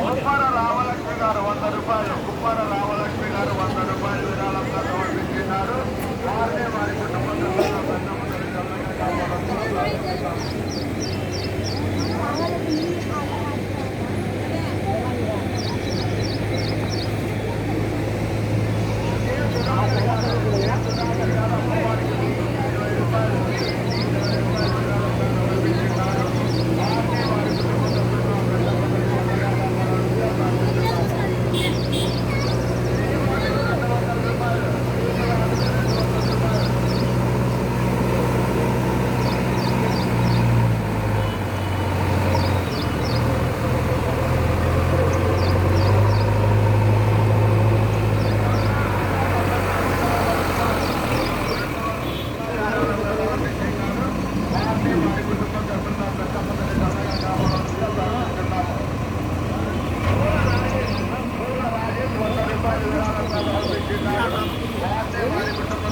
కుప్పార రామలక్ష్మి గారు 100 రూపాయలు. కుప్పార రామలక్ష్మి గారు 100 రూపాయలు విరాళంగా సమర్పించినారు. వారిని వారి కుటుంబ సభ్యులు పెద్దముందరి చల్లగా కాపాడాలని వారిని వారి కుటుంబ